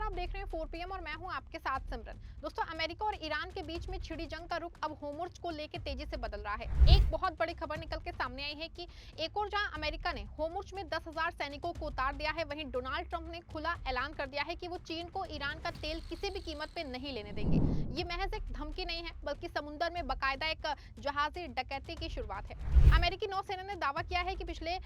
आप देख रहे हैं 4 पीएम और मैं हूं आपके साथ सिमरन। दोस्तों, अमेरिका और ईरान के बीच में छिड़ी जंग का रुख अब होर्मुज़ को लेकर तेजी से बदल रहा है। एक बहुत बड़ी खबर निकल के सामने आई है कि एक और जहां अमेरिका ने होर्मुज़ में 10,000 सैनिकों को उतार दिया है, वहीं डोनाल्ड ट्रंप ने खुला ऐलान कर दिया है कि वो चीन को ईरान का तेल किसी भी कीमत पे नहीं लेने देंगे। ये महज एक धमकी नहीं है, बल्कि समुद्र में बाकायदा एक जहाजी डकैती की शुरुआत है। अमेरिकी नौसेना ने दावा किया है कि पिछले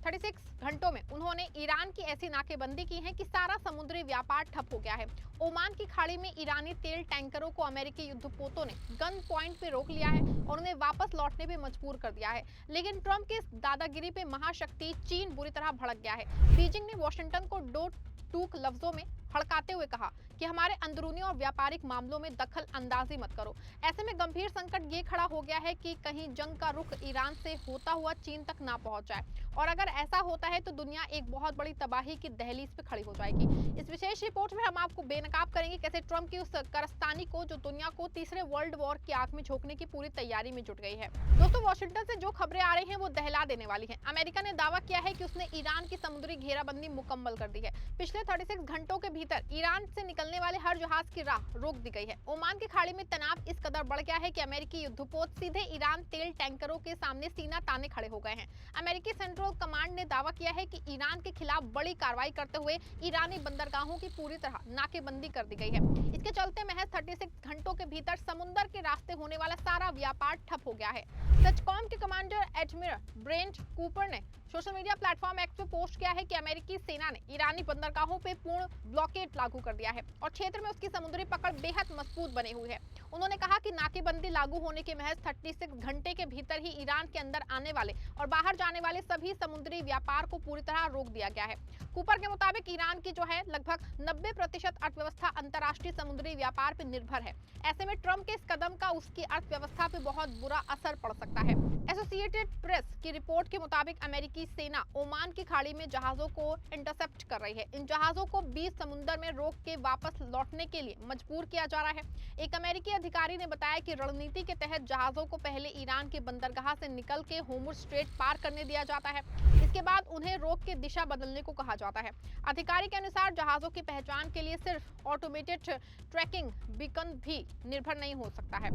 36 घंटों में उन्होंने ईरान की ऐसी नाकेबंदी की है कि सारा समुद्री व्यापार ठप हो गया है। ओमान की खाड़ी में ईरानी तेल टैंकरों को अमेरिकी युद्धपोतों ने गन पॉइंट पे रोक लिया है और उन्हें वापस लौटने पे मजबूर कर दिया है। लेकिन ट्रंप की इस दादागिरी पे महाशक्ति चीन बुरी तरह भड़क गया है। बीजिंग ने वॉशिंगटन को दो टूक लफ्जों में भड़काते हुए कहा कि हमारे अंदरूनी और व्यापारिक मामलों में दखल अंदाजी मत करो। ऐसे में गंभीर संकट ये खड़ा हो गया है कि कहीं जंग का रुख ईरान से होता हुआ चीन तक ना पहुंच जाए, और अगर ऐसा होता है तो दुनिया एक बहुत बड़ी तबाही की दहलीज पे खड़ी हो जाएगी। इस विशेष रिपोर्ट में हम आपको बेनकाब करेंगे कैसे ट्रंप की उस कारस्तानी को, जो दुनिया को तीसरे वर्ल्ड वॉर की आग में झोंकने की पूरी तैयारी में जुट गई है। दोस्तों, वॉशिंगटन से जो खबरें आ रही हैं वो दहला देने वाली हैं। अमेरिका ने दावा किया है कि उसने ईरान की समुद्री घेराबंदी मुकम्मल कर दी है। पिछले 36 घंटों के भीतर ईरान से निकलने वाले हर जहाज की राह रोक दी गई है। ओमान की खाड़ी में तनाव इस कदर बढ़ गया है कि अमेरिकी युद्धपोत सीधे ईरान तेल टैंकरों के सामने सीना ताने खड़े हो गए हैं। अमेरिकी सेंट्रल कमांड ने दावा किया है कि ईरान के खिलाफ बड़ी कार्रवाई करते हुए ईरानी बंदरगाहों की पूरी तरह नाकेबंदी कर दी गई है। इसके चलते महज 36 घंटों के भीतर समुद्र के रास्ते होने वाला सारा व्यापार ठप हो गया है। सचकॉम के कमांडर एडमिरल ब्रेंट कूपर ने सोशल मीडिया प्लेटफॉर्म एक्स पे पोस्ट किया है कि अमेरिकी सेना ने ईरानी बंदरगाहों पे पूर्ण ब्लॉकेड लागू कर दिया है और क्षेत्र में उसकी समुद्री पकड़ बेहद मजबूत बनी हुई है। उन्होंने कहा कि नाकेबंदी लागू होने के महज 36 घंटे के भीतर ही ईरान के अंदर आने वाले और बाहर जाने वाले सभी समुद्री व्यापार को पूरी तरह रोक दिया गया है। कूपर के मुताबिक ईरान की जो है लगभग 90% अर्थव्यवस्था अंतर्राष्ट्रीय समुद्री व्यापार पर निर्भर है। ऐसे में ट्रंप के इस कदम का उसकी अर्थव्यवस्था पे बहुत बुरा असर पड़ सकता है। एसोसिएटेड प्रेस की रिपोर्ट के मुताबिक अमेरिकी सेना ओमान की खाड़ी में जहाजों को इंटरसेप्ट कर रही है। इन जहाजों को बीच समुद्र में रोक के वापस लौटने के लिए मजबूर किया जा रहा है। एक अमेरिकी अधिकारी ने बताया कि रणनीति के तहत जहाजों को पहले ईरान के बंदरगाह से निकल के होर्मुज़ स्ट्रेट पार करने दिया जाता है। इसके बाद उन्हें रोक के दिशा बदलने को कहा जाता है। अधिकारी के अनुसार जहाजों की पहचान के लिए सिर्फ ऑटोमेटेड ट्रैकिंग बीकन भी निर्भर नहीं हो सकता है,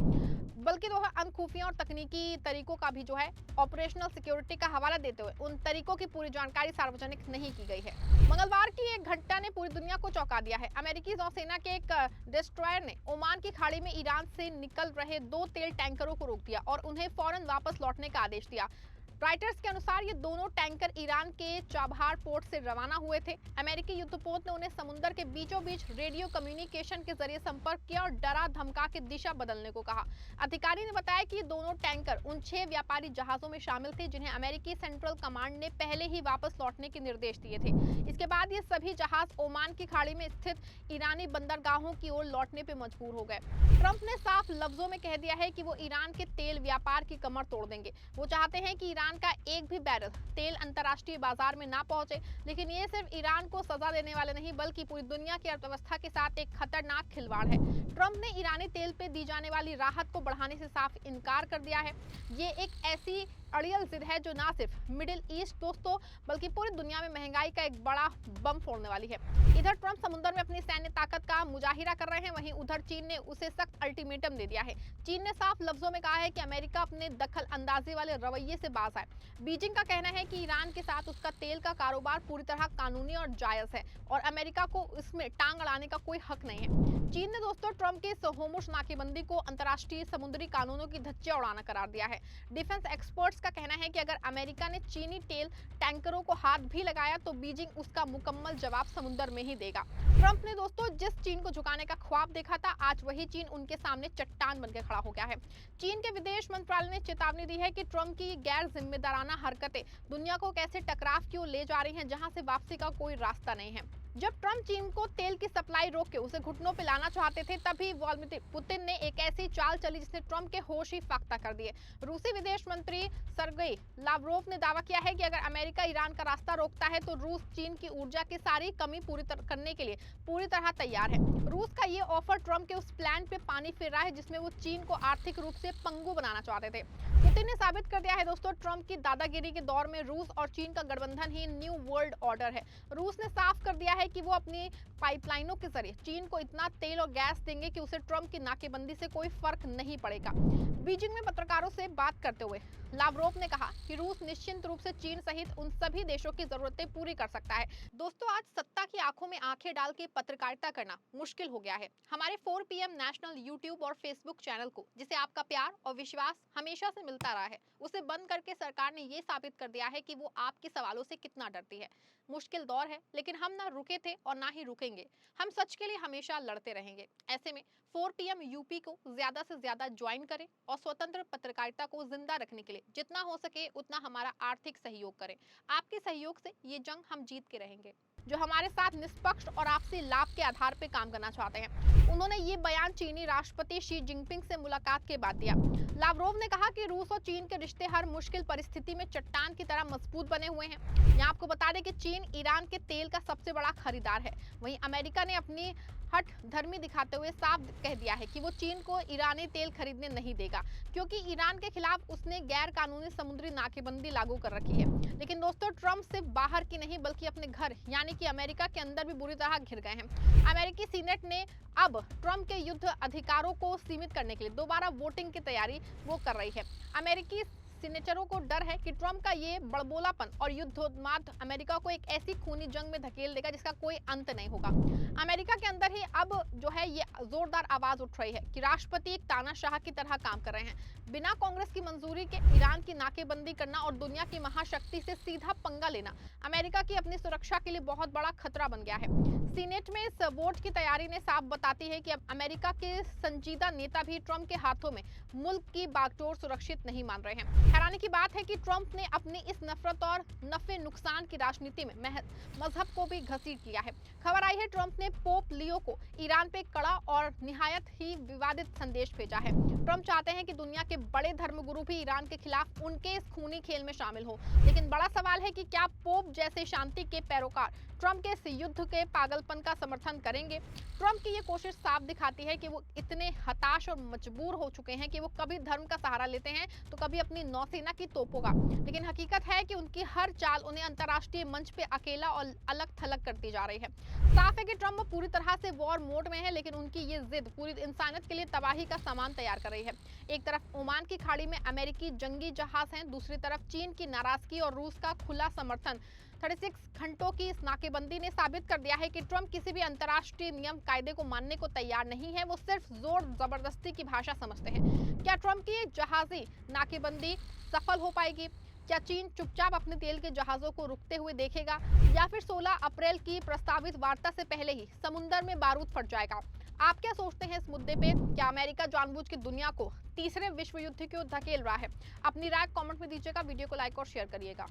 बल्कि तो अन्य खुफिया और तकनीकी तरीकों का भी जो है ऑपरेशनल सिक्योरिटी का हवाला देते हुए उन तरीकों की पूरी जानकारी सार्वजनिक नहीं की गई है। मंगलवार की एक घटना ने पूरी दुनिया को चौंका दिया है। अमेरिकी नौसेना के एक डिस्ट्रॉयर ने ओमान की खाड़ी में ईरान से निकल रहे 2 तेल टैंकरों को रोक दिया और उन्हें फौरन वापस लौटने का आदेश दिया। रॉयटर्स के अनुसार ये दोनों टैंकर ईरान के चाबहार पोर्ट से रवाना हुए थे। अमेरिकी युद्धपोत ने उन्हें समुद्र के बीचों बीच रेडियो कम्युनिकेशन के जरिए संपर्क किया और डरा धमका के दिशा बदलने को कहा। अधिकारी ने बताया कि ये दोनों टैंकर उन 6 व्यापारी जहाजों में शामिल थे जिन्हें अमेरिकी सेंट्रल कमांड ने पहले ही वापस लौटने के निर्देश दिए थे। इसके बाद ये सभी जहाज ओमान की खाड़ी में स्थित ईरानी बंदरगाहों की ओर लौटने पर मजबूर हो गए। ट्रंप ने साफ लफ्जों में कह दिया है कि वो ईरान के तेल व्यापार की कमर तोड़ देंगे। वो चाहते हैं कि ईरान का एक भी बैरल तेल अंतर्राष्ट्रीय बाजार में ना पहुंचे, लेकिन ये सिर्फ ईरान को सजा देने वाले नहीं बल्कि पूरी दुनिया की अर्थव्यवस्था के साथ एक खतरनाक खिलवाड़ है। ट्रंप ने ईरानी तेल पे दी जाने वाली राहत को बढ़ाने से साफ इनकार कर दिया है। ये एक ऐसी अड़ियल जिद है जो ना सिर्फ मिडिल ईस्ट दोस्तों बल्कि पूरी दुनिया में महंगाई का एक बड़ा बम फोड़ने वाली है। इधर ट्रंप समुद्र में अपनी सैन्य ताकत का मुजाहिरा कर रहे हैं, वहीं उधर चीन ने उसे सख्त अल्टीमेटम दे दिया है। चीन ने साफ लफ्जों में कहा है कि अमेरिका अपने दखल अंदाजी वाले रवैये से बाज आए। बीजिंग का कहना है कि ईरान के साथ उसका तेल का कारोबार पूरी तरह कानूनी और जायज है और अमेरिका को इसमें टांग अड़ाने का कोई हक नहीं है। चीन ने दोस्तों ट्रंप के होर्मुज़ नाकेबंदी को अंतर्राष्ट्रीय समुद्री कानूनों की धज्जियां उड़ाना करार दिया है। डिफेंस एक्सपर्ट्स का कहना है कि अगर अमेरिका ने चीनी तेल टैंकरों को हाथ भी लगाया तो बीजिंग उसका मुकम्मल जवाब समुद्र में ही देगा। ट्रंप ने दोस्तों जिस चीन को झुकाने का ख्वाब देखा था, आज वही चीन उनके सामने चट्टान बनकर खड़ा हो गया है। चीन के विदेश मंत्रालय ने चेतावनी दी है कि ट्रंप की गैर जिम्मेदाराना हरकतें दुनिया को कैसे टकराव की ओर ले जा रही हैं, जहां से वापसी का कोई रास्ता नहीं है। जब ट्रंप चीन को तेल की सप्लाई रोक के उसे घुटनों पे लाना चाहते थे, तभी व्लादिमीर पुतिन ने एक ऐसी चाल चली जिसने ट्रंप के होश ही फाख्ता कर दिए। रूसी विदेश मंत्री सर्गेई लावरोव ने दावा किया है कि अगर अमेरिका ईरान का रास्ता रोकता है तो रूस चीन की ऊर्जा की सारी कमी पूरी करने के लिए पूरी तरह तैयार है। रूस का ये ऑफर ट्रंप के उस प्लान पे पानी फिर रहा है जिसमें वो चीन को आर्थिक रूप से पंगु बनाना चाहते थे। पुतिन ने साबित कर दिया है दोस्तों, ट्रंप की दादागिरी के दौर में रूस और चीन का गठबंधन ही न्यू वर्ल्ड ऑर्डर है। रूस ने साफ कर दिया है है कि वो अपनी पाइपलाइनों के जरिए चीन को इतना तेल और गैस देंगे कि उसे ट्रंप की नाकेबंदी से कोई फर्क नहीं पड़ेगा। बीजिंग में पत्रकारों से बात करते हुए लावरोव ने कहा कि रूस निश्चित रूप से चीन सहित उन सभी देशों की जरूरतें पूरी कर सकता है। दोस्तों, आज सत्ता की आंखों में आंखें डाल के पत्रकारिता करना मुश्किल हो गया है। हमारे 4 PM नेशनल यूट्यूब और फेसबुक चैनल को, जिसे आपका प्यार और विश्वास हमेशा से मिलता रहा है, उसे बंद करके सरकार ने ये साबित कर दिया है कि वो आपके सवालों से कितना डरती है। मुश्किल दौर है, लेकिन हम ना रुके थे और ना ही रुकेंगे। हम सच के लिए हमेशा लड़ते रहेंगे। ऐसे में 4 PM यूपी को ज्यादा से ज्यादा ज्वाइन करें और स्वतंत्र पत्रकारिता को जिंदा रखने के लिए जितना हो सके उतना हमारा आर्थिक सहयोग करें। आपके सहयोग से ये जंग हम जीत के रहेंगे। जो हमारे साथ निष्पक्ष और आपसी लाभ के आधार पर काम करना चाहते हैं। उन्होंने ये बयान चीनी राष्ट्रपति शी जिनपिंग से मुलाकात के बाद दिया। लावरोव ने कहा कि रूस और चीन के रिश्ते हर मुश्किल परिस्थिति में चट्टान की तरह मजबूत बने हुए हैं। यहाँ आपको बता दें कि चीन ईरान के तेल का सबसे बड़ा खरीदार है। वहीं अमेरिका ने अपनी हठ धर्मी दिखाते हुए साफ कह दिया है कि वो चीन को ईरानी तेल खरीदने नहीं देगा, क्योंकि ईरान के खिलाफ उसने गैर कानूनी समुद्री नाकेबंदी लागू कर रखी है। लेकिन दोस्तों, ट्रंप सिर्फ बाहर की नहीं बल्कि अपने घर यानी कि अमेरिका के अंदर भी बुरी तरह घिर गए हैं। अमेरिकी सीनेट ने अब ट्रंप के युद्ध अधिकारों को सीमित करने के लिए दोबारा वोटिंग की तैयारी वो कर रही है। अमेरिकी सीनेटरों को डर है कि ट्रंप का ये बड़बोलापन और युद्धोन्माद अमेरिका को एक ऐसी खूनी जंग में धकेल देगा जिसका कोई अंत नहीं होगा। अमेरिका के अंदर ही अब जो है ये जोरदार आवाज उठ रही है कि राष्ट्रपति एक तानाशाह की तरह काम कर रहे हैं। बिना कांग्रेस की मंजूरी के ईरान की नाकेबंदी करना और दुनिया की महाशक्ति से सीधा पंगा लेना अमेरिका की अपनी सुरक्षा के लिए बहुत बड़ा खतरा बन गया है। सीनेट में इस वोट की तैयारी ने साफ बताती है कि अब अमेरिका के संजीदा नेता भी ट्रंप के हाथों में मुल्क की बागडोर सुरक्षित नहीं मान रहे हैं। हैरानी की बात है कि ट्रंप ने अपनी इस नफरत और नफे नुकसान की राजनीति में मजहब को भी घसीट लिया है। खबर आई है ट्रंप ने पोप लियो को ईरान पे कड़ा और निहायत ही विवादित संदेश भेजा है। ट्रंप चाहते हैं कि दुनिया के बड़े धर्मगुरु भी ईरान के खिलाफ उनके इस खूनी खेल में शामिल हो। लेकिन बड़ा सवाल है कि क्या पोप जैसे शांति के पैरोकार ट्रंप के इस युद्ध के पागलपन का समर्थन करेंगे? ट्रंप की ये कोशिश साफ दिखाती है कि वो इतने हताश और मजबूर हो चुके हैं कि वो कभी धर्म का सहारा लेते हैं तो कभी अपनी नौसेना की तोपों का। लेकिन हकीकत है कि उनकी हर चाल उन्हें अंतर्राष्ट्रीय मंच पे अकेला और अलग थलग करती जा रही है। साफ है कि ट्रंप पूरी तरह से वॉर मोड में है, लेकिन उनकी ये जिद पूरी इंसानियत के लिए तबाही का सामान तैयार कर रही है। एक तरफ ओमान की खाड़ी में अमेरिकी जंगी जहाज हैं, दूसरी तरफ चीन की नाराजगी और रूस का खुला समर्थन। 36 घंटों की इस नाकेबंदी ने साबित कर दिया है कि ट्रंप किसी भी अंतर्राष्ट्रीय नियम कायदे को मानने को तैयार नहीं है। वो सिर्फ जोर जबरदस्ती की भाषा समझते हैं। क्या ट्रंप की जहाजी नाकेबंदी सफल हो पाएगी? क्या चीन चुपचाप अपने तेल के जहाजों को रुकते हुए देखेगा, या फिर 16 अप्रैल की प्रस्तावित वार्ता से पहले ही समुद्र में बारूद फट जाएगा? आप क्या सोचते हैं इस मुद्दे पे? क्या अमेरिका जानबूझ के दुनिया को तीसरे विश्व युद्ध की ओर धकेल रहा है? अपनी राय कमेंट में दीजिएगा। वीडियो को लाइक और शेयर करिएगा।